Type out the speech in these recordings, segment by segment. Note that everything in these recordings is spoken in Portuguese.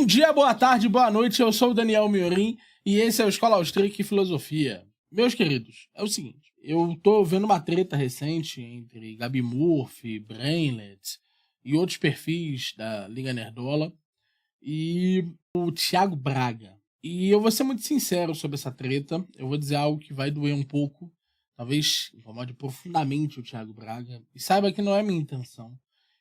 Bom dia, boa tarde, boa noite, eu sou o Daniel Miorim e esse é o Escola Austríaca e Filosofia. Meus queridos, é o seguinte, eu tô vendo uma treta recente entre Gabi Murphy, Brainlet e outros perfis da Liga Nerdola e o Thiago Braga. E eu vou ser muito sincero sobre essa treta, eu vou dizer algo que vai doer um pouco, talvez incomode profundamente o Thiago Braga, e saiba que não é minha intenção.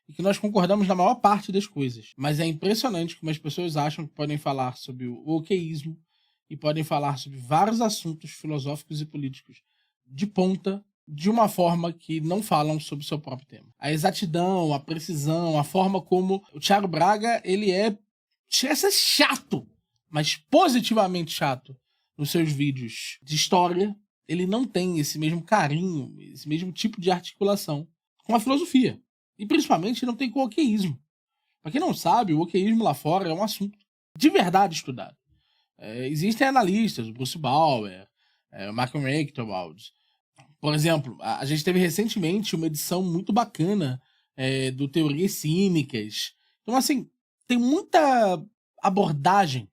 E que nós concordamos na maior parte das coisas. Mas é impressionante como as pessoas acham que podem falar sobre o wokeísmo e podem falar sobre vários assuntos filosóficos e políticos de ponta de uma forma que não falam sobre o seu próprio tema. A exatidão, a precisão, a forma como o Thiago Braga, chega a ser chato, mas positivamente chato nos seus vídeos de história. Ele não tem esse mesmo carinho, esse mesmo tipo de articulação com a filosofia. E principalmente não tem com o wokeísmo. Pra quem não sabe, o wokeísmo lá fora é um assunto de verdade estudado. Existem analistas, o Bruce Bauer, o Malcolm Rectorwald. Por exemplo, a gente teve recentemente uma edição muito bacana do Teorias Cínicas. Então, assim, tem muita abordagem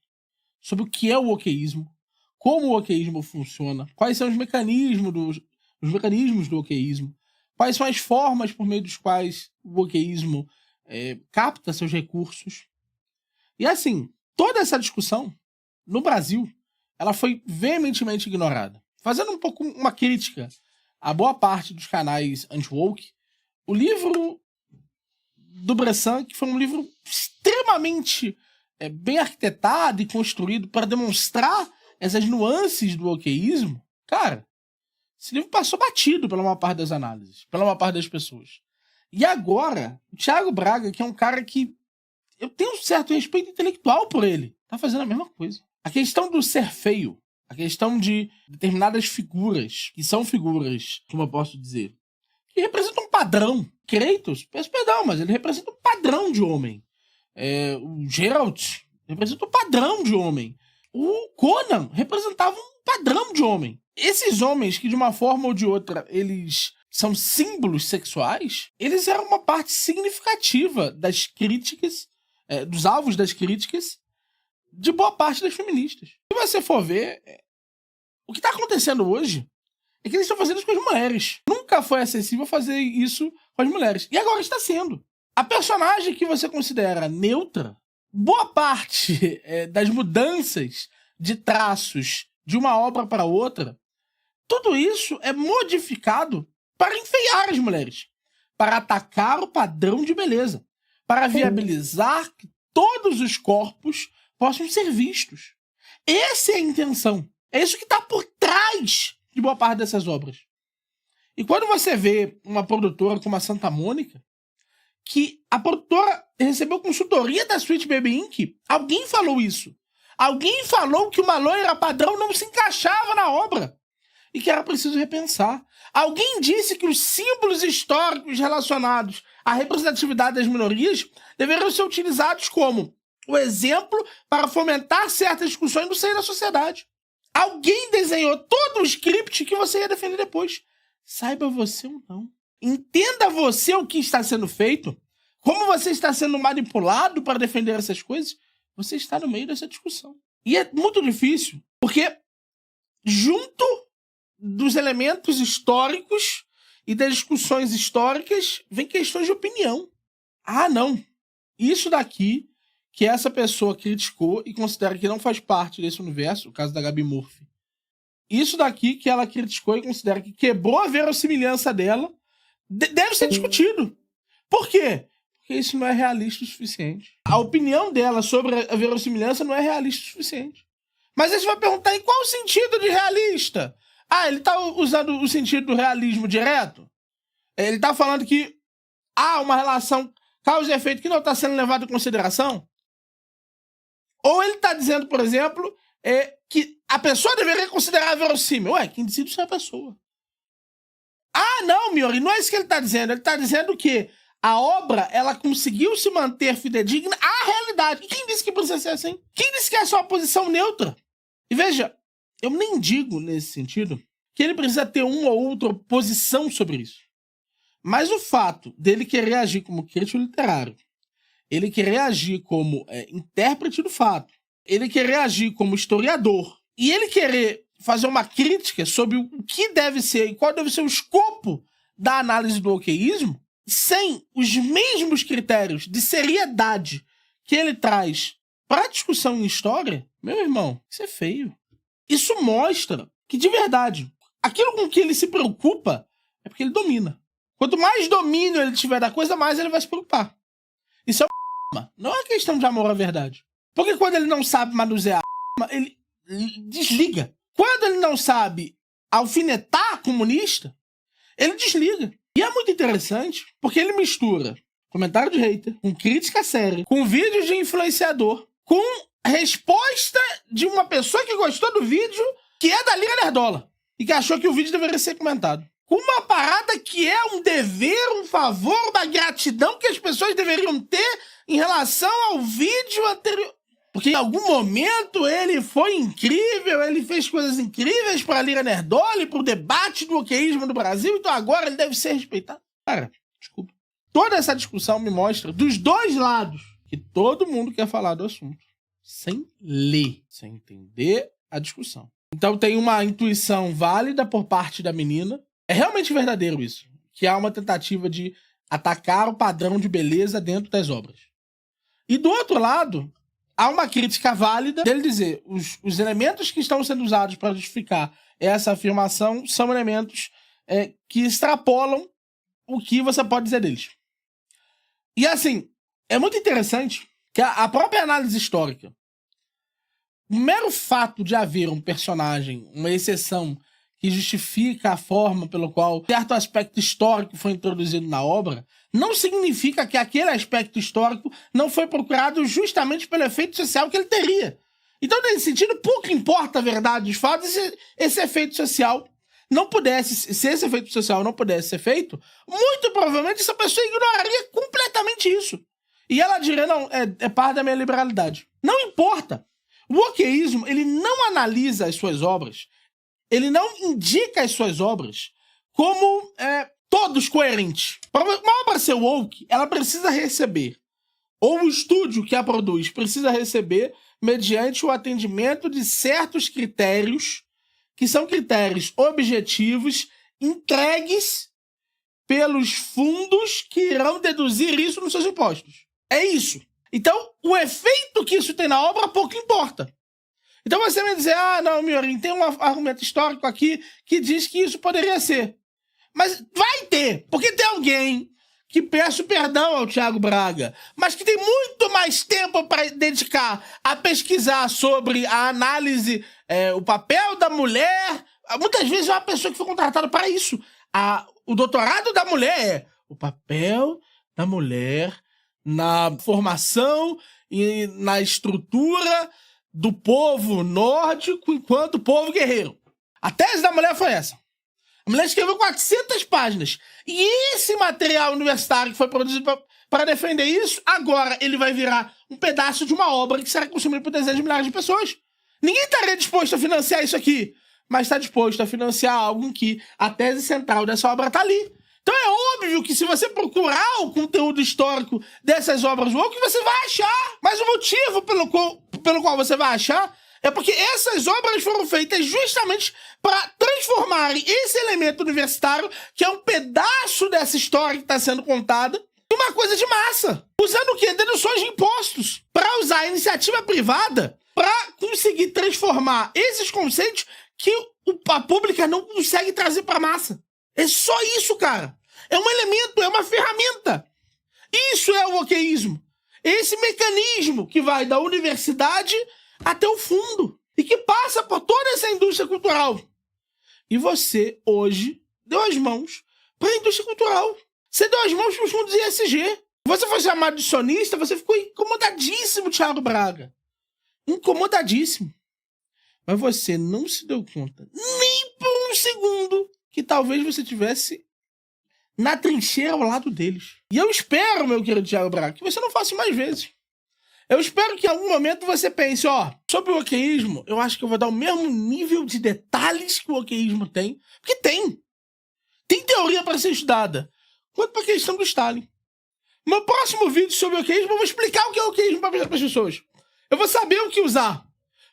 sobre o que é o wokeísmo, como o wokeísmo funciona, quais são os mecanismos do wokeísmo, quais são as formas por meio dos quais o wokeísmo capta seus recursos. E assim, toda essa discussão, no Brasil, ela foi veementemente ignorada. Fazendo um pouco uma crítica a boa parte dos canais anti-woke, o livro do Bressan, que foi um livro extremamente bem arquitetado e construído para demonstrar essas nuances do wokeísmo, cara, esse livro passou batido pela maior parte das análises, pela maior parte das pessoas. E agora, o Thiago Braga, que é um cara que eu tenho um certo respeito intelectual por ele, tá fazendo a mesma coisa. A questão do ser feio, a questão de determinadas figuras, que são figuras, como eu posso dizer, que representam um padrão. Kratos, peço perdão, mas ele representa um padrão de homem. O Geralt representa um padrão de homem. O Conan representava um padrão de homem. Esses homens que, de uma forma ou de outra, eles são símbolos sexuais, eles eram uma parte significativa das críticas, dos alvos das críticas, de boa parte das feministas. Se você for ver, o que está acontecendo hoje é que eles estão fazendo isso com as mulheres. Nunca foi acessível fazer isso com as mulheres. E agora está sendo. A personagem que você considera neutra, boa parte das mudanças de traços de uma obra para outra, tudo isso é modificado para enfeiar as mulheres, para atacar o padrão de beleza, para viabilizar que todos os corpos possam ser vistos. Essa é a intenção. É isso que está por trás de boa parte dessas obras. E quando você vê uma produtora como a Santa Mônica, que a produtora recebeu consultoria da Sweet Baby Inc., alguém falou isso. Alguém falou que uma loira padrão não se encaixava na obra e que era preciso repensar. Alguém disse que os símbolos históricos relacionados à representatividade das minorias deveriam ser utilizados como o exemplo para fomentar certas discussões no seio da sociedade. Alguém desenhou todo o script que você ia defender depois. Saiba você ou não. Entenda você o que está sendo feito, como você está sendo manipulado para defender essas coisas. Você está no meio dessa discussão. E é muito difícil, porque junto dos elementos históricos e das discussões históricas vem questões de opinião. Ah, não. Isso daqui que essa pessoa criticou e considera que não faz parte desse universo, o caso da Gabi Murphy. Isso daqui que ela criticou e considera que quebrou a verossimilhança dela, deve ser discutido. Por quê? Porque isso não é realista o suficiente. A opinião dela sobre a verossimilhança não é realista o suficiente. Mas aí você vai perguntar em qual sentido de realista? Ah, ele tá usando o sentido do realismo direto? Ele tá falando que há uma relação causa e efeito que não está sendo levado em consideração? Ou ele tá dizendo, por exemplo, que a pessoa deveria considerar verossímil? Ué, quem decide isso é a pessoa. Ah, não, Miori, não é isso que ele tá dizendo. Ele tá dizendo que a obra, ela conseguiu se manter fidedigna à realidade. E quem disse que precisa ser assim? Quem disse que é só uma posição neutra? E veja, eu nem digo, nesse sentido, que ele precisa ter uma ou outra posição sobre isso. Mas o fato dele querer agir como crítico literário ele querer agir como intérprete do fato, ele querer agir como historiador, e ele querer fazer uma crítica sobre o que deve ser e qual deve ser o escopo da análise do wokeísmo, sem os mesmos critérios de seriedade que ele traz para a discussão em história, meu irmão, isso é feio. Isso mostra que, de verdade, aquilo com que ele se preocupa é porque ele domina. Quanto mais domínio ele tiver da coisa, mais ele vai se preocupar. Isso é uma não é uma questão de amor à verdade. Porque quando ele não sabe manusear a ele desliga. Quando ele não sabe alfinetar comunista, ele desliga. E é muito interessante, porque ele mistura comentário de hater, com crítica séria, com vídeos de influenciador, com resposta de uma pessoa que gostou do vídeo, que é da Liga Nerdola, e que achou que o vídeo deveria ser comentado. Com uma parada que é um dever, um favor, uma gratidão que as pessoas deveriam ter em relação ao vídeo anterior. Porque em algum momento ele foi incrível, ele fez coisas incríveis para a Liga Nerdola e para o debate do wokeísmo no Brasil, então agora ele deve ser respeitado. Cara, desculpa. Toda essa discussão me mostra, dos dois lados, que todo mundo quer falar do assunto, sem ler, sem entender a discussão. Então tem uma intuição válida por parte da menina. É realmente verdadeiro isso, que há uma tentativa de atacar o padrão de beleza dentro das obras. E do outro lado, há uma crítica válida dele dizer os elementos que estão sendo usados para justificar essa afirmação são elementos que extrapolam o que você pode dizer deles. E assim, é muito interessante que a própria análise histórica, o mero fato de haver um personagem, uma exceção que justifica a forma pelo qual certo aspecto histórico foi introduzido na obra, não significa que aquele aspecto histórico não foi procurado justamente pelo efeito social que ele teria. Então, nesse sentido, pouco importa a verdade dos fatos se esse efeito social não pudesse, se esse efeito social não pudesse ser feito, muito provavelmente essa pessoa ignoraria completamente isso. E ela diria, não, é parte da minha liberalidade. Não importa. O wokeísmo, ele não analisa as suas obras, ele não indica as suas obras como todos coerentes. Para uma obra ser woke, ela precisa receber, ou o estúdio que a produz precisa receber, mediante o atendimento de certos critérios, que são critérios objetivos, entregues pelos fundos que irão deduzir isso nos seus impostos. É isso. Então, o efeito que isso tem na obra pouco importa. Então você vai dizer, não, Miorim, tem um argumento histórico aqui que diz que isso poderia ser. Mas vai ter, porque tem alguém que peço perdão ao Thiago Braga, mas que tem muito mais tempo para dedicar a pesquisar sobre a análise, o papel da mulher. Muitas vezes é uma pessoa que foi contratada para isso. O doutorado da mulher é o papel da mulher na formação e na estrutura do povo nórdico enquanto povo guerreiro. A tese da mulher foi essa. A mulher escreveu 400 páginas. E esse material universitário que foi produzido para defender isso, agora ele vai virar um pedaço de uma obra que será consumida por dezenas de milhares de pessoas. Ninguém estaria disposto a financiar isso aqui, mas está disposto a financiar algo em que a tese central dessa obra está ali. Então é óbvio que se você procurar o conteúdo histórico dessas obras woke, você vai achar. Mas o motivo pelo qual você vai achar é porque essas obras foram feitas justamente para transformarem esse elemento universitário, que é um pedaço dessa história que está sendo contada, em uma coisa de massa. Usando o quê? Deduções de impostos. Para usar a iniciativa privada para conseguir transformar esses conceitos que a pública não consegue trazer para a massa. É só isso, cara. É um elemento, é uma ferramenta. Isso é o wokeísmo. Esse mecanismo que vai da universidade até o fundo e que passa por toda essa indústria cultural. E você, hoje, deu as mãos para a indústria cultural. Você deu as mãos para os fundos ISG. Você foi chamado de sonista, você ficou incomodadíssimo, Thiago Braga. Incomodadíssimo. Mas você não se deu conta, nem por um segundo, que talvez você tivesse na trincheira ao lado deles. E eu espero, meu querido Thiago Braga, que você não faça mais vezes. Eu espero que em algum momento você pense, sobre o wokeísmo, eu acho que eu vou dar o mesmo nível de detalhes que o wokeísmo tem. Porque tem. Tem teoria para ser estudada. Quanto para a questão do Stalin. No próximo vídeo sobre oqueísmo, eu vou explicar o que é oqueísmo para as pessoas. Eu vou saber o que usar.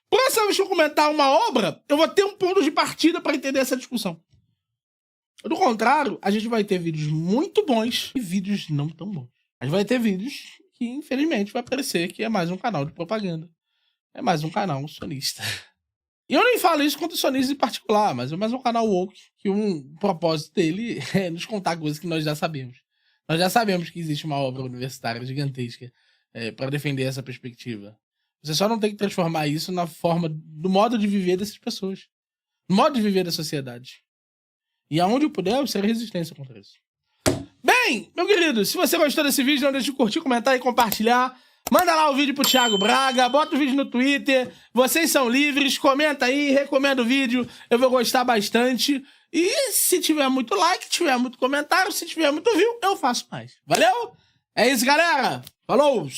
Próxima vez que eu comentar uma obra, eu vou ter um ponto de partida para entender essa discussão. Do contrário, a gente vai ter vídeos muito bons e vídeos não tão bons. A gente vai ter vídeos que, infelizmente, vai parecer que é mais um canal de propaganda. É mais um canal sonista. E eu nem falo isso contra os sonistas em particular, mas é mais um canal woke que o propósito dele é nos contar coisas que nós já sabemos. Nós já sabemos que existe uma obra universitária gigantesca para defender essa perspectiva. Você só não tem que transformar isso na forma, do modo de viver dessas pessoas. No modo de viver da sociedade. E aonde eu puder, eu serei resistência contra isso. Bem, meu querido, se você gostou desse vídeo, não deixe de curtir, comentar e compartilhar. Manda lá o vídeo pro Thiago Braga, bota o vídeo no Twitter. Vocês são livres, comenta aí, recomenda o vídeo. Eu vou gostar bastante. E se tiver muito like, tiver muito comentário, se tiver muito view, eu faço mais. Valeu? É isso, galera. Falou!